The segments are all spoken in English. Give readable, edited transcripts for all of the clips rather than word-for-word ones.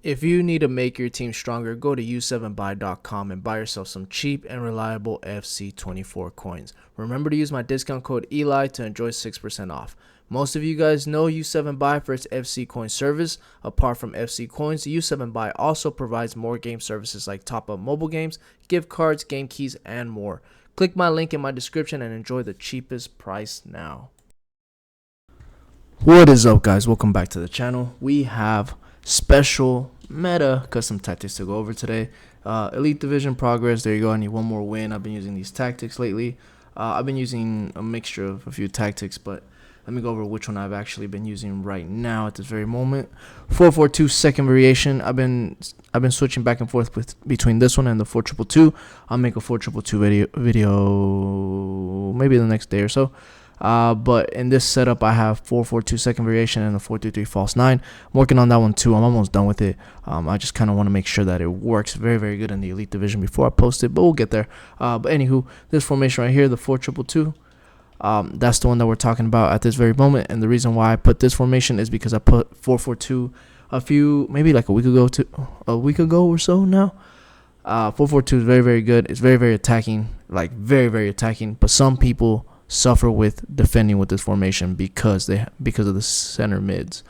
If you need to make your team stronger, go to u7buy.com and buy yourself some cheap and reliable FC24 coins. Remember to use my discount code ELI to enjoy 6% off. Most of you guys know U7Buy for its FC coin service. Apart from FC coins, U7Buy also provides more game services like top-up mobile games, gift cards, game keys, and more. Click my link in my description and enjoy the cheapest price now. What is up, guys? Welcome back to the channel. We have special meta custom tactics to go over today. Elite division progress. There you go. I need one more win. I've been using these tactics lately. I've been using a mixture of a few tactics, but let me go over which one I've actually been using right now at this very moment. 4-4-2 second variation. I've been switching back and forth between this one and the 4-2-2. I'll make a 4-2-2 video maybe the next day or so. But in this setup, I have 4-4-2 second variation and a 4-3-3 false 9. I'm working on that one too. I'm almost done with it. I just kind of want to make sure that it works very, very good in the elite division before I post it, but we'll get there. But anywho, this formation right here, the 4-2-2, that's the one that we're talking about at this very moment. And the reason why I put this formation is because I put 4-4-2 maybe like a week ago or so now. 4-4-2 is very, very good. It's very, very attacking, like very, very attacking. But some people suffer with defending with this formation because of the center mids.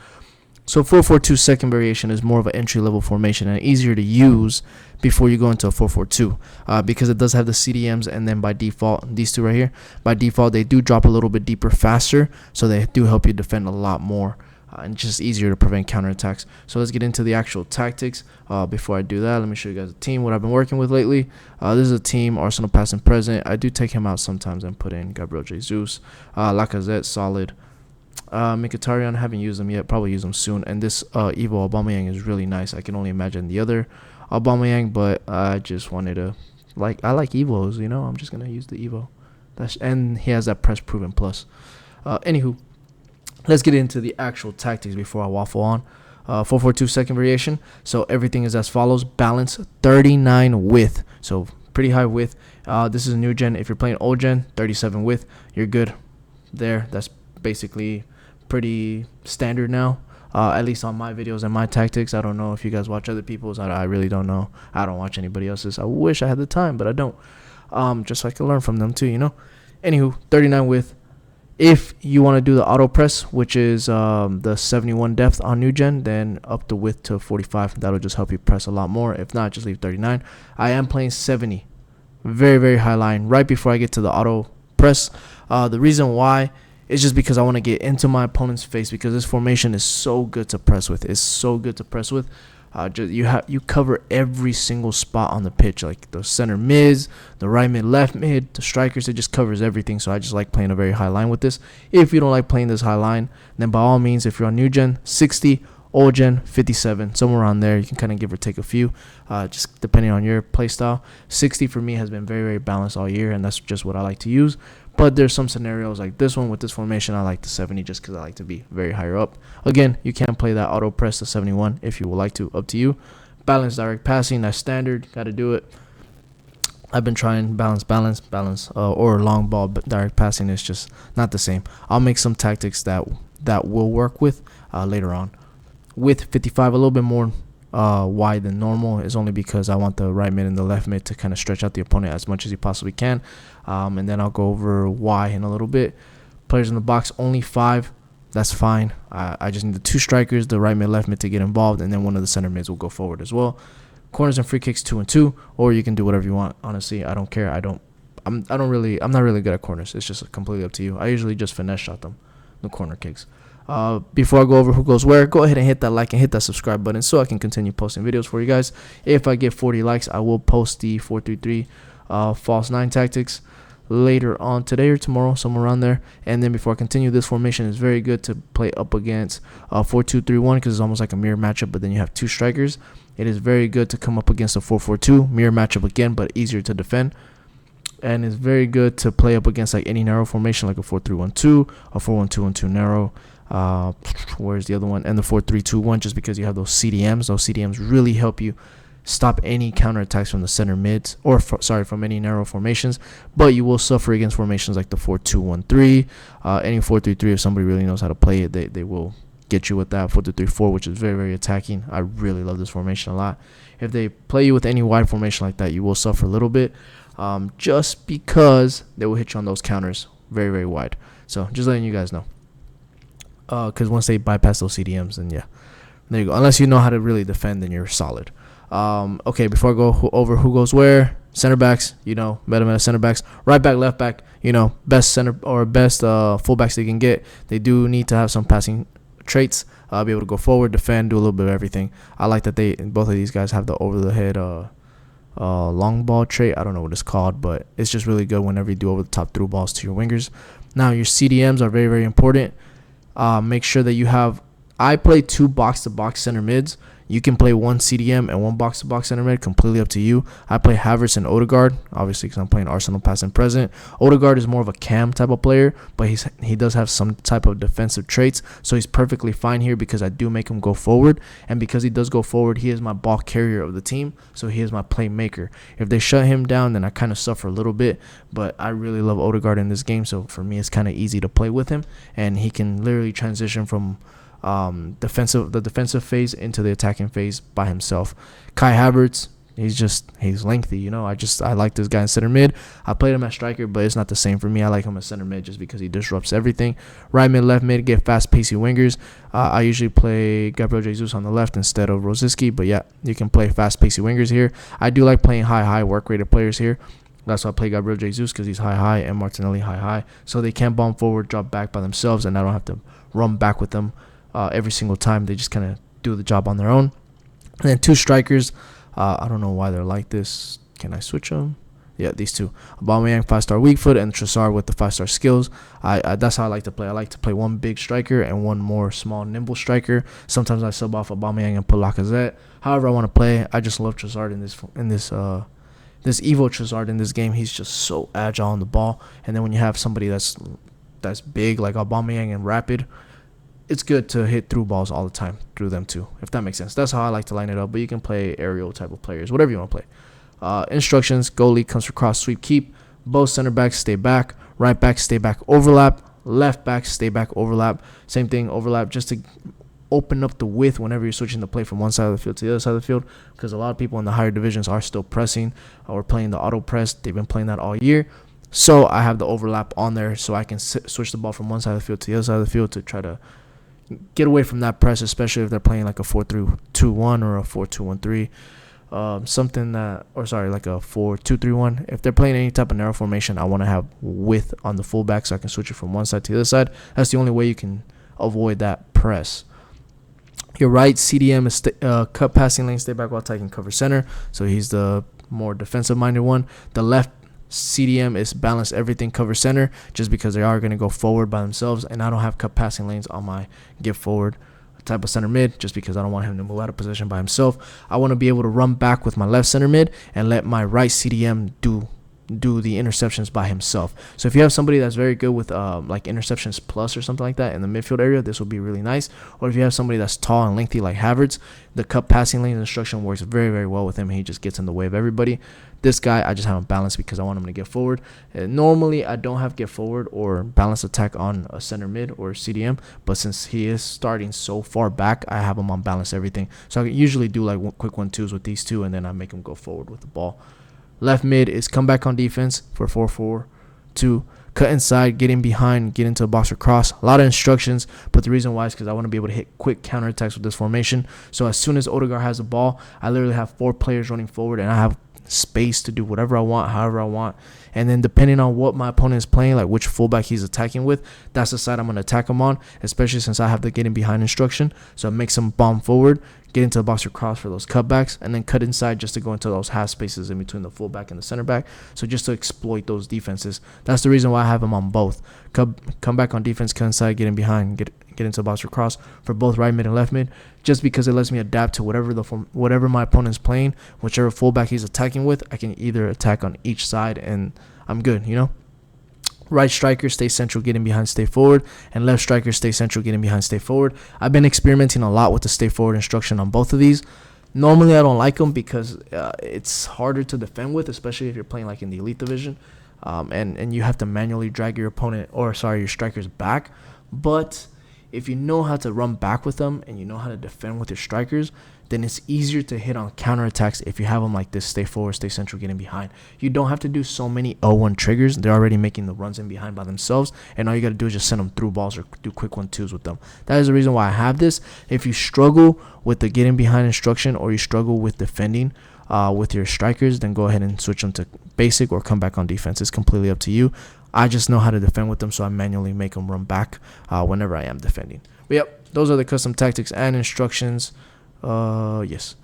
So 4-4-2 second variation is more of an entry level formation and easier to use before you go into a 4-4-2 because it does have the CDMs, and then by default, these two right here, by default they do drop a little bit deeper faster, so they do help you defend a lot more. And just easier to prevent counterattacks. So let's get into the actual tactics. Before I do that, let me show you guys the team, what I've been working with lately. This is a team, Arsenal past and present. I do take him out sometimes and put in Gabriel Jesus, Lacazette, solid. Mkhitaryan, I haven't used them yet, probably use them soon. And this Evo Aubameyang is really nice. I can only imagine the other Aubameyang, but I just wanted to, I like Evos, you know. I'm just going to use the Evo. And he has that press proven plus. Anywho, let's get into the actual tactics before I waffle on. 4-4-2 second variation. So everything is as follows. Balance 39 width. So pretty high width. This is a new gen. If you're playing old gen, 37 width. You're good there. That's basically pretty standard now. At least on my videos and my tactics. I don't know if you guys watch other people's. I really don't know. I don't watch anybody else's. I wish I had the time, but I don't. Just so I can learn from them too, you know. Anywho, 39 width. If you want to do the auto press, which is the 71 depth on new gen, then up the width to 45. That'll just help you press a lot more. If not, just leave 39. I am playing 70. Very, very high line right before I get to the auto press. The reason why is just because I want to get into my opponent's face, because this formation is so good to press with. It's so good to press with. You cover every single spot on the pitch, like the center mids, the right mid, left mid, the strikers. It just covers everything. So I just like playing a very high line with this. If you don't like playing this high line, then by all means, if you're on new gen, 60, old gen, 57, somewhere around there. You can kind of give or take a few, just depending on your play style. 60 for me has been very, very balanced all year, and that's just what I like to use. But there's some scenarios like this one with this formation. I like the 70 just because I like to be very higher up. Again, you can play that auto press to 71 if you would like to. Up to you. Balance direct passing. That's standard. Got to do it. I've been trying balance, or long ball, but direct passing is just not the same. I'll make some tactics that will work with later on. With 55, a little bit more wide than normal is only because I want the right mid and the left mid to kind of stretch out the opponent as much as you possibly can. And then I'll go over why in a little bit. Players in the box, only 5. That's fine. I just need the 2 strikers, the right mid, left mid to get involved, and then one of the center mids will go forward as well. Corners and free kicks 2 and 2, or you can do whatever you want. Honestly, I don't care. I'm not really good at corners. It's just completely up to you. I usually just finesse shot them, the corner kicks. Before I go over who goes where, go ahead and hit that like and hit that subscribe button so I can continue posting videos for you guys. If I get 40 likes, I will post the 4-3-3 false 9 tactics later on today or tomorrow, somewhere around there. And then before I continue, this formation is very good to play up against 4-2-3-1 because it's almost like a mirror matchup, but then you have 2 strikers. It is very good to come up against a 4-4-2 mirror matchup again, but easier to defend. And it's very good to play up against like any narrow formation, like a 4-3-1-2, a 4-1-2-1-2 narrow. Where's the other one? And the 4-3-2-1, just because you have those CDMs. Those CDMs really help you stop any counterattacks from the center mids, or from any narrow formations. But you will suffer against formations like the 4-2-1-3, any 4-3-3. If somebody really knows how to play it, they will get you with that 4-2-3-4, which is very, very attacking. I really love this formation a lot. If they play you with any wide formation like that, you will suffer a little bit, just because they will hit you on those counters very, very wide. So just letting you guys know. Because once they bypass those CDMs, then yeah, there you go. Unless you know how to really defend, then you're solid. Okay, before I go over who goes where, center backs, meta center backs, right back, left back, best center or best fullbacks they can get. They do need to have some passing traits, be able to go forward, defend, do a little bit of everything. I like that both of these guys have the over the head long ball trait. I don't know what it's called, but it's just really good whenever you do over the top through balls to your wingers. Now your CDMs are very, very important. Make sure that you have. I play 2 box-to-box center mids. You can play 1 CDM and 1 box-to-box center mid, completely up to you. I play Havertz and Odegaard, obviously, because I'm playing Arsenal past and present. Odegaard is more of a cam type of player, but he does have some type of defensive traits, so he's perfectly fine here because I do make him go forward, and because he does go forward, he is my ball carrier of the team, so he is my playmaker. If they shut him down, then I kind of suffer a little bit, but I really love Odegaard in this game, so for me, it's kind of easy to play with him, and he can literally transition from the defensive phase into the attacking phase by himself. Kai Havertz, he's lengthy, I like this guy in center mid. I played him as striker, but it's not the same for me. I like him as center mid just because he disrupts everything. Right mid, left mid, get fast pacey wingers. I usually play Gabriel Jesus on the left instead of Rosicky, but yeah, you can play fast pacey wingers here. I do like playing high work rated players here. That's why I play Gabriel Jesus, because he's high and Martinelli high, so they can bomb forward, drop back by themselves, and I don't have to run back with them every single time. They just kind of do the job on their own. And then 2 strikers. I don't know why they're like this. Can I switch them? Yeah, these 2. Aubameyang 5-star weak foot and Trossard with the 5-star skills. That's how I like to play. I like to play 1 big striker and 1 more small nimble striker. Sometimes I sub off Aubameyang and put Lacazette. However I want to play. I just love Trossard in this Evo Trossard in this game. He's just so agile on the ball. And then when you have somebody that's big like Aubameyang and rapid, it's good to hit through balls all the time through them too, if that makes sense. That's how I like to line it up, but you can play aerial type of players, whatever you want to play. Instructions: goalie comes for cross, sweep, keep. Both center backs stay back. Right back stay back, overlap. Left back stay back, overlap. Same thing, overlap, just to open up the width whenever you're switching the play from one side of the field to the other side of the field, because a lot of people in the higher divisions are still pressing or playing the auto press. They've been playing that all year. So I have the overlap on there so I can switch the ball from one side of the field to the other side of the field to try to get away from that press, especially if they're playing like a 4-3-2-1 or a 4-2-1-3, like a 4-2-3-1. If they're playing any type of narrow formation, I want to have width on the fullback so I can switch it from one side to the other side. That's the only way you can avoid that press. Your right CDM is cut passing lane, stay back while attacking, cover center. So he's the more defensive-minded one. The left CDM is balance everything, cover center, just because they are going to go forward by themselves, and I don't have cut passing lanes on my get forward type of center mid, just because I don't want him to move out of position by himself. I want to be able to run back with my left center mid and let my right CDM do the interceptions by himself. So if you have somebody that's very good with like interceptions plus or something like that in the midfield area, this will be really nice. Or if you have somebody that's tall and lengthy like Havertz, the cut passing lane instruction works very, very well with him. He just gets in the way of everybody. This guy, I just have him balanced because I want him to get forward. Normally, I don't have get forward or balance attack on a center mid or CDM, but since he is starting so far back, I have him on balance everything. So I usually do like quick 1-2s with these 2, and then I make him go forward with the ball. Left mid is come back on defense for 4-4-2. Cut inside, get in behind, get into a box or cross. A lot of instructions, but the reason why is because I want to be able to hit quick counterattacks with this formation. So as soon as Odegaard has the ball, I literally have 4 players running forward, and I have space to do whatever I want, however I want. And then depending on what my opponent is playing, like which fullback he's attacking with, that's the side I'm going to attack him on, especially since I have the getting behind instruction. So it makes him bomb forward, get into the box or cross for those cutbacks, and then cut inside just to go into those half spaces in between the fullback and the center back. So just to exploit those defenses. That's the reason why I have him on both. Come back on defense, cut inside, get in behind, get into the box or cross for both right mid and left mid, just because it lets me adapt to whatever my opponent's playing. Whichever fullback he's attacking with, I can either attack on each side and I'm good, Right striker, stay central, get in behind, stay forward. And left striker, stay central, get in behind, stay forward. I've been experimenting a lot with the stay forward instruction on both of these. Normally, I don't like them because it's harder to defend with, especially if you're playing like in the elite division. And you have to manually drag your opponent, your strikers back. But if you know how to run back with them and you know how to defend with your strikers, then it's easier to hit on counterattacks if you have them like this, stay forward, stay central, getting behind. You don't have to do so many L1 triggers. They're already making the runs in behind by themselves, and all you got to do is just send them through balls or do quick 1-2s with them. That is the reason why I have this. If you struggle with the getting behind instruction or you struggle with defending with your strikers, then go ahead and switch them to basic or come back on defense. It's completely up to you. I just know how to defend with them, so I manually make them run back whenever I am defending. But yep, those are the custom tactics and instructions. Yes,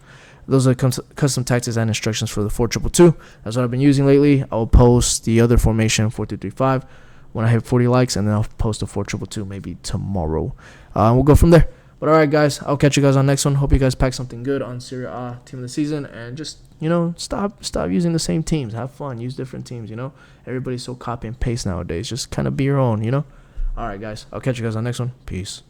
those are custom tactics and instructions for the 4-2-2. That's what I've been using lately. I'll post the other formation 4-2-3-5 when I hit 40 likes, and then I'll post a 4-2-2 maybe tomorrow. We'll go from there. But all right, guys, I'll catch you guys on the next one. Hope you guys pack something good on Serie A team of the season, and just stop using the same teams. Have fun. Use different teams. Everybody's so copy and paste nowadays. Just kind of be your own. All right, guys, I'll catch you guys on the next one. Peace.